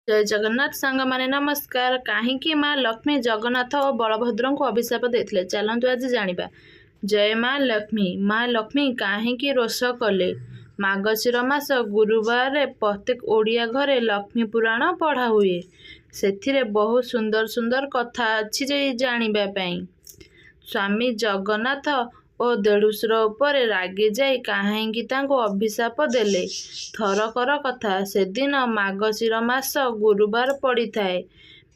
ଜୟ ଜଗନ୍ନାଥ ସାଙ୍ଗମାନେ ନମସ୍କାର। କାହିଁକି ମା ଲକ୍ଷ୍ମୀ ଜଗନ୍ନାଥ ଓ ବଳଭଦ୍ରଙ୍କୁ ଅଭିଶାପ ଦେଇଥିଲେ ଚାଲନ୍ତୁ ଆଜି ଜାଣିବା। ଜୟ ମା ଲକ୍ଷ୍ମୀ। ମା ଲକ୍ଷ୍ମୀ କାହିଁକି ରୋଷ କଲେ? ମାର୍ଗଶିର ମାସ ଗୁରୁବାରରେ ପ୍ରତ୍ୟେକ ଓଡ଼ିଆ ଘରେ ଲକ୍ଷ୍ମୀ ପୁରାଣ ପଢ଼ା ହୁଏ। ସେଥିରେ ବହୁ ସୁନ୍ଦର ସୁନ୍ଦର କଥା ଅଛି ଯେ ଜାଣିବା ପାଇଁ। ସ୍ୱାମୀ ଜଗନ୍ନାଥ ଓ ଦେଢ଼ୁଶୁର ଉପରେ ରାଗି ଯାଇ କାହିଁକି ତାଙ୍କୁ ଅଭିଶାପ ଦେଲେ? ଥରକର କଥା, ସେଦିନ ମାର୍ଗଶିର ମାସ ଗୁରୁବାର ପଡ଼ିଥାଏ।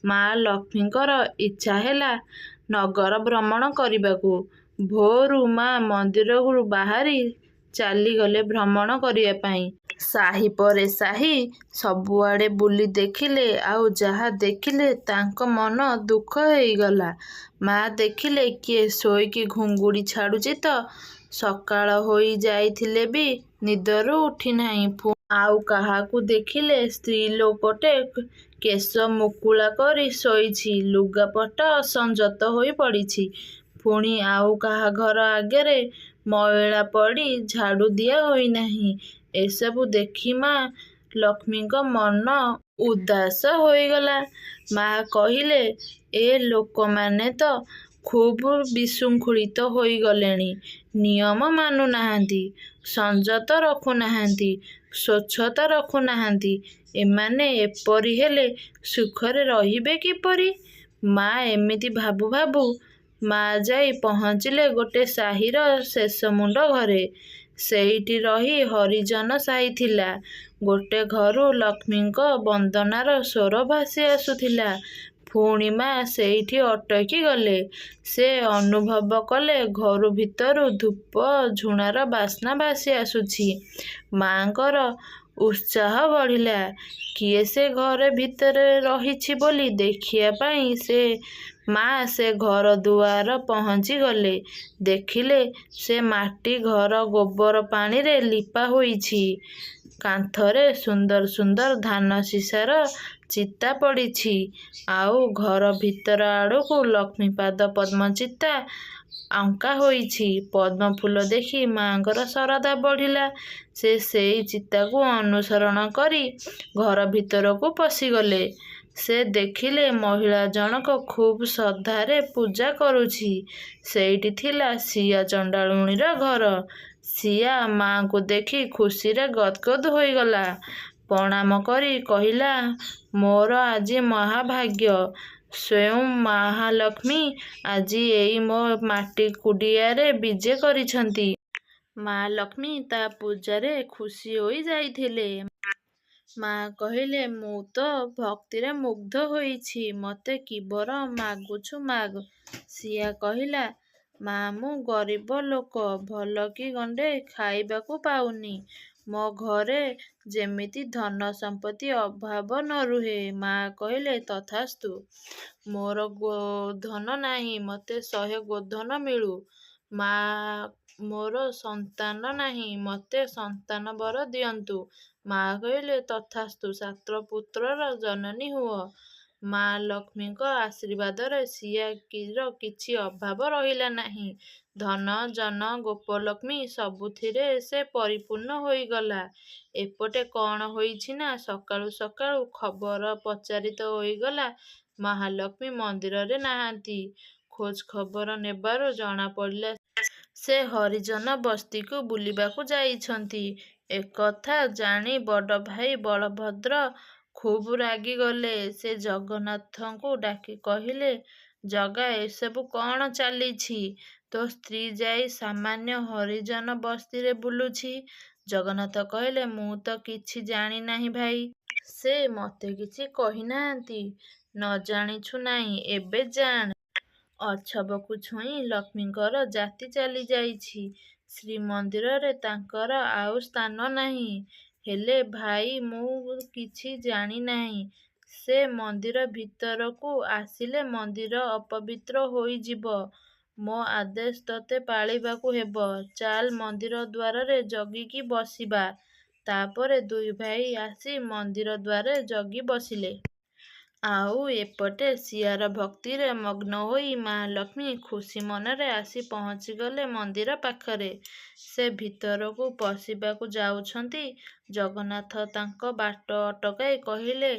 ମା ଲକ୍ଷ୍ମୀଙ୍କର ଇଚ୍ଛା ହେଲା ନଗର ଭ୍ରମଣ କରିବାକୁ। ଭୋରୁ ମା ମନ୍ଦିରରୁ ବାହାରି ଚାଲିଗଲେ ଭ୍ରମଣ କରିବା ପାଇଁ। ସାହି ପରେ ସାହି ସବୁଆଡ଼େ ବୁଲି ଦେଖିଲେ, ଆଉ ଯାହା ଦେଖିଲେ ତାଙ୍କ ମନ ଦୁଃଖ ହେଇଗଲା। ମା ଦେଖିଲେ କିଏ ଶୋଇକି ଘୁଙ୍ଗୁଡ଼ି ଛାଡ଼ୁଛି ତ। ସକାଳ ହୋଇ ଯାଇଥିଲେ ବି ନିଦରୁ ଉଠିନାହିଁ। ଆଉ କାହାକୁ ଦେଖିଲେ ସ୍ତ୍ରୀ ଲୋକଟେ କେଶ ମୁକୁଳା କରି ଶୋଇଛି, ଲୁଗାପଟା ଅସଞ୍ଜତ ହୋଇ ପଡ଼ିଛି। ପୁଣି ଆଉ କାହା ଘର ଆଗରେ ମଇଳା ପଡ଼ି ଝାଡ଼ୁ ଦିଆ ହୋଇନାହିଁ। ଏସବୁ ଦେଖି ମା ଲକ୍ଷ୍ମୀଙ୍କ ମନ ଉଦାସ ହୋଇଗଲା। ମା କହିଲେ, ଏ ଲୋକମାନେ ତ ଖୁବ୍ ବିଶୃଙ୍ଖଳିତ ହୋଇଗଲେଣି। ନିୟମ ମାନୁନାହାନ୍ତି, ସଂଯତ ରଖୁନାହାନ୍ତି, ସ୍ୱଚ୍ଛତା ରଖୁନାହାନ୍ତି। ଏମାନେ ଏପରି ହେଲେ ସୁଖରେ ରହିବେ କିପରି? ମା ଏମିତି ଭାବୁ ଭାବୁ ମା ଯାଇ ପହଞ୍ଚିଲେ ଗୋଟେ ସାହିର ଶେଷମୁଣ୍ଡ ଘରେ। ସେଇଠି ରହି ହରିଜନ ସାହି ଥିଲା। ଗୋଟେ ଘରୁ ଲକ୍ଷ୍ମୀଙ୍କ ବନ୍ଦନାର ସ୍ୱର ଭାସି ଆସୁଥିଲା। ପୁଣି ମା ସେଇଠି ଅଟକି ଗଲେ। ସେ ଅନୁଭବ କଲେ ଘରୁ ଭିତରୁ ଧୂପ ଝୁଣାର ବାସ୍ନା ଭାସି ଆସୁଛି। ମାଙ୍କର ଉତ୍ସାହ ବଢ଼ିଲା। କିଏ ସେ ଘର ଭିତରେ ରହିଛି ବୋଲି ଦେଖିବା ପାଇଁ ମା ସେ ଘର ଦୁଆର ପହଞ୍ଚି ଗଲେ। ଦେଖିଲେ ସେ ମାଟି ଘର ଗୋବର ପାଣିରେ ଲିପା ହୋଇଛି। କାନ୍ଥରେ ସୁନ୍ଦର ସୁନ୍ଦର ଧାନ ସୀସାର ଚିତା ପଡ଼ିଛି। ଆଉ ଘର ଭିତର ଆଡ଼କୁ ଲକ୍ଷ୍ମୀପାଦ ପଦ୍ମଚିତା ଅଙ୍କା ହୋଇଛି। ପଦ୍ମ ଫୁଲ ଦେଖି ମାଙ୍କର ଶ୍ରଦ୍ଧା ବଢ଼ିଲା। ସେ ସେଇ ଚିତାକୁ ଅନୁସରଣ କରି ଘର ଭିତରକୁ ପଶିଗଲେ। ସେ ଦେଖିଲେ ମହିଳା ଜଣକ ଖୁବ୍ ଶ୍ରଦ୍ଧାରେ ପୂଜା କରୁଛି। ସେଇଠି ଥିଲା ସିଆ ଚଣ୍ଡାଳୁଣୀର ଘର। ସିଆ ମାଙ୍କୁ ଦେଖି ଖୁସିରେ ଗଦଗଦ ହୋଇଗଲା। ପ୍ରଣାମ କରି କହିଲା, ମୋର ଆଜି ମହାଭାଗ୍ୟ। ସ୍ୱୟଂ ମହାଲକ୍ଷ୍ମୀ ଆଜି ଏଇ ମୋ ମାଟି କୁଡ଼ିଆରେ ବିଜେ କରିଛନ୍ତି। ମା ଲକ୍ଷ୍ମୀ ତା ପୂଜାରେ ଖୁସି ହୋଇ ଯାଇଥିଲେ। ମା କହିଲେ, ମୁଁ ତ ଭକ୍ତିରେ ମୁଗ୍ଧ ହୋଇଛି। ମୋତେ କି ବର ମାଗୁଛୁ ମାଗ୍। ସିଆ କହିଲା, ମା ମୁଁ ଗରିବ ଲୋକ, ଭଲ କି ଗଣ୍ଡେ ଖାଇବାକୁ ପାଉନି। ମୋ ଘରେ ଯେମିତି ଧନ ସମ୍ପତ୍ତି ଅଭାବ ନ ରୁହେ। ମା କହିଲେ, ତଥାସ୍ତୁ। ମୋର ଗୋଧନ ନାହିଁ, ମୋତେ 100 ଗୋଧନ ମିଳୁ। ମା ମୋର ସନ୍ତାନ ନାହିଁ, ମୋତେ ସନ୍ତାନ ବର ଦିଅନ୍ତୁ। ମା କହିଲେ, ତଥାସ୍ତୁ, 7 ପୁତ୍ରର ଜନନୀ ହୁଅ। ମା ଲକ୍ଷ୍ମୀଙ୍କ ଆଶୀର୍ବାଦରେ ସିଆର କିଛି ଅଭାବ ରହିଲା ନାହିଁ। ଧନ ଜନ ଗୋପଲକ୍ଷ୍ମୀ ସବୁଥିରେ ସେ ପରିପୂର୍ଣ୍ଣ ହୋଇଗଲା। ଏପଟେ କ'ଣ ହୋଇଛି ନା, ସକାଳୁ ସକାଳୁ ଖବର ପ୍ରଚାରିତ ହୋଇଗଲା ମହାଲକ୍ଷ୍ମୀ ମନ୍ଦିରରେ ନାହାନ୍ତି। ଖୋଜ ଖବର ନେବାରୁ ଜଣାପଡ଼ିଲା ସେ ହରିଜନ ବସ୍ତିକୁ ବୁଲିବାକୁ ଯାଇଛନ୍ତି। ଏକଥା ଜାଣି ବଡ଼ ଭାଇ ବଳଭଦ୍ର ଖୁବ୍ ରାଗିଗଲେ। ସେ ଜଗନ୍ନାଥଙ୍କୁ ଡାକି କହିଲେ, ଜଗା, ଏସବୁ କ'ଣ ଚାଲିଛି? ତୋ ସ୍ତ୍ରୀ ଯାଇ ସାମାନ୍ୟ ହରିଜନ ବସ୍ତିରେ ବୁଲୁଛି। ଜଗନ୍ନାଥ କହିଲେ, ମୁଁ ତ କିଛି ଜାଣି ନାହିଁ ଭାଇ। ସେ ମୋତେ କିଛି କହିନାହାନ୍ତି। ନ ଜାଣିଛୁ ନାହିଁ, ଏବେ ଜାଣ। ଅଛବକୁ ଛୁଇଁ ଲକ୍ଷ୍ମୀଙ୍କର ଜାତି ଚାଲିଯାଇଛି। ଶ୍ରୀମନ୍ଦିରରେ ତାଙ୍କର ଆଉ ସ୍ଥାନ ନାହିଁ। ହେଲେ ଭାଇ ମୁଁ କିଛି ଜାଣି ନାହିଁ। ସେ ମନ୍ଦିର ଭିତରକୁ ଆସିଲେ ମନ୍ଦିର ଅପବିତ୍ର ହୋଇଯିବ। ମୋ ଆଦେଶ ତୋତେ ପାଳିବାକୁ ହେବ। ଚାଲ ମନ୍ଦିର ଦ୍ୱାରରେ ଜଗିକି ବସିବା। ତାପରେ ଦୁଇ ଭାଇ ଆସି ମନ୍ଦିର ଦ୍ୱାରରେ ଜଗି ବସିଲେ। ଆଉ ଏପଟେ ସିଆର ଭକ୍ତିରେ ମଗ୍ନ ହୋଇ ମା ଲକ୍ଷ୍ମୀ ଖୁସି ମନରେ ଆସି ପହଞ୍ଚିଗଲେ ମନ୍ଦିର ପାଖରେ। ସେ ଭିତରକୁ ପଶିବାକୁ ଯାଉଛନ୍ତି। ଜଗନ୍ନାଥ ତାଙ୍କ ବାଟ ଅଟକାଇ କହିଲେ,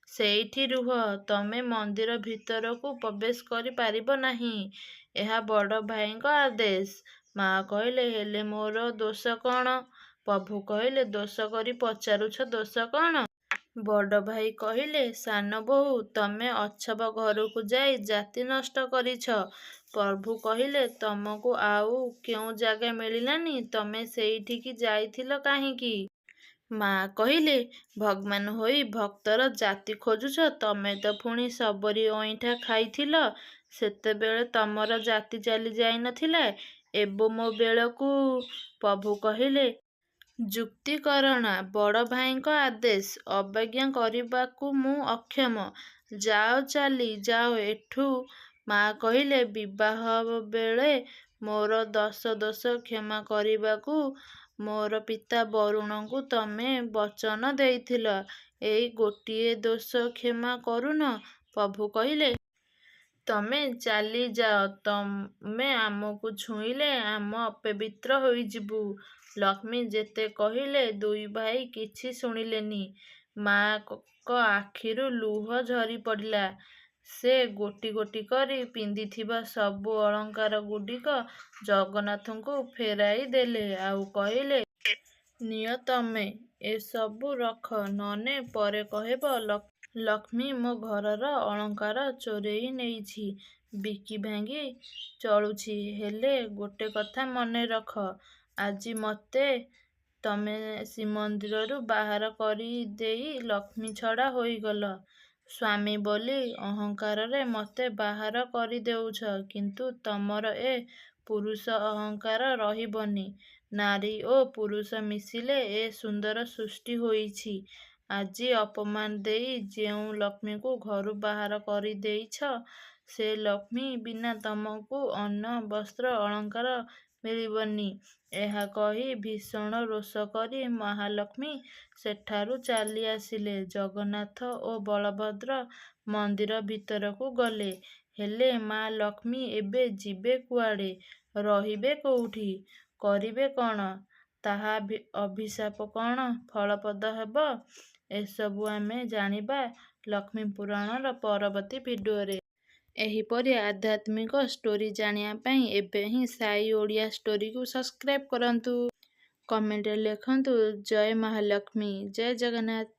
ସେଇଠି ରୁହ, ତମେ ମନ୍ଦିର ଭିତରକୁ ପ୍ରବେଶ କରିପାରିବ ନାହିଁ। ଏହା ବଡ଼ ଭାଇଙ୍କ ଆଦେଶ। ମା କହିଲେ, ହେଲେ ମୋର ଦୋଷ କ'ଣ? ପ୍ରଭୁ କହିଲେ, ଦୋଷ କରି ପଚାରୁଛ, ଦୋଷ କ'ଣ? ବଡ଼ ଭାଇ କହିଲେ, ସାନ ବୋହୂ, ତମେ ଅଛବ ଘରକୁ ଯାଇ ଜାତି ନଷ୍ଟ କରିଛ। ପ୍ରଭୁ କହିଲେ, ତମକୁ ଆଉ କେଉଁ ଜାଗା ମିଳିଲାନି? ତମେ ସେଇଠିକି ଯାଇଥିଲ କାହିଁକି? ମା କହିଲେ, ଭଗବାନ ହୋଇ ଭକ୍ତର ଜାତି ଖୋଜୁଛ? ତମେ ତ ପୁଣି ସବରି ଅଇଁଠା ଖାଇଥିଲ। ସେତେବେଳେ ତମର ଜାତି ଚାଲି ଯାଇନଥିଲା। ଏବେ ମୋ ବେଳକୁ? ପ୍ରଭୁ କହିଲେ, ଯୁକ୍ତି କରନା। ବଡ଼ ଭାଇଙ୍କ ଆଦେଶ ଅବଜ୍ଞା କରିବାକୁ ମୁଁ ଅକ୍ଷମ। ଯାଅ, ଚାଲି ଯାଅ ଏଠୁ। ମା କହିଲେ, ବିବାହ ବେଳେ ମୋର ଦୋଷ କ୍ଷମା କରିବାକୁ ମୋର ପିତା ବରୁଣଙ୍କୁ ତମେ ବଚନ ଦେଇଥିଲ। ଏଇ ଗୋଟିଏ ଦୋଷ କ୍ଷମା କରୁନ? ପ୍ରଭୁ କହିଲେ, ତମେ ଚାଲିଯାଅ। ତମେ ଆମକୁ ଛୁଇଁଲେ ଆମେ ଅପବିତ୍ର ହୋଇଯିବୁ। ଲକ୍ଷ୍ମୀ ଯେତେ କହିଲେ ଦୁଇ ଭାଇ କିଛି ଶୁଣିଲେନି। ମା'ଙ୍କ ଆଖିରୁ ଲୁହ ଝରିପଡ଼ିଲା। ସେ ଗୋଟି ଗୋଟି କରି ପିନ୍ଧିଥିବା ସବୁ ଅଳଙ୍କାରଗୁଡ଼ିକ ଜଗନ୍ନାଥଙ୍କୁ ଫେରାଇ ଦେଲେ। ଆଉ କହିଲେ, ନିଅ, ତମେ ଏସବୁ ରଖ, ନହେଲେ ପରେ କହିବ ଲକ୍ଷ୍ମୀ ମୋ ଘରର ଅଳଙ୍କାର ଚୋରେଇ ନେଇଛି, ବିକି ଭାଙ୍ଗି ଚଳୁଛି। ହେଲେ ଗୋଟେ କଥା ମନେ ରଖ, ଆଜି ମୋତେ ତମେ ଶ୍ରୀମନ୍ଦିରରୁ ବାହାର କରିଦେଇ ଲକ୍ଷ୍ମୀଛଡ଼ା ହୋଇଗଲ। ସ୍ୱାମୀ ବୋଲି ଅହଙ୍କାରରେ ମୋତେ ବାହାର କରିଦେଉଛ, କିନ୍ତୁ ତମର ଏ ପୁରୁଷ ଅହଙ୍କାର ରହିବନି। ନାରୀ ଓ ପୁରୁଷ ମିଶିଲେ ଏ ସୁନ୍ଦର ସୃଷ୍ଟି ହୋଇଛି। ଆଜି ଅପମାନ ଦେଇ ଯେଉଁ ଲକ୍ଷ୍ମୀକୁ ଘରୁ ବାହାର କରିଦେଇଛ, ସେ ଲକ୍ଷ୍ମୀ ବିନା ତମକୁ ଅନ୍ନ, ବସ୍ତ୍ର, ଅଳଙ୍କାର ମିଳିବନି। ଏହା କହି ଭୀଷଣ ରୋଷ କରି ମହାଲକ୍ଷ୍ମୀ ସେଠାରୁ ଚାଲି ଆସିଲେ। ଜଗନ୍ନାଥ ଓ ବଳଭଦ୍ର ମନ୍ଦିର ଭିତରକୁ ଗଲେ। ହେଲେ ମା ଲକ୍ଷ୍ମୀ ଏବେ ଯିବେ କୁଆଡ଼େ? ରହିବେ କୋଉଠି? କରିବେ କ'ଣ? ତାହା ଅଭିଶାପ କ'ଣ ଫଳପ୍ରଦ ହେବ? ଏସବୁ ଆମେ ଜାଣିବା ଲକ୍ଷ୍ମୀ ପୁରାଣର ପରବର୍ତ୍ତୀ ଭିଡ଼ିଓରେ। ଏହିପରି ଆଧ୍ୟାତ୍ମିକ ଷ୍ଟୋରି ଜାଣିବା ପାଇଁ ଏବେ ହିଁ ସାଇ ଓଡ଼ିଆ ଷ୍ଟୋରିକୁ ସବସ୍କ୍ରାଇବ୍ କରନ୍ତୁ। କମେଣ୍ଟରେ ଲେଖନ୍ତୁ, ଜୟ ମହାଲକ୍ଷ୍ମୀ, ଜୟ ଜଗନ୍ନାଥ।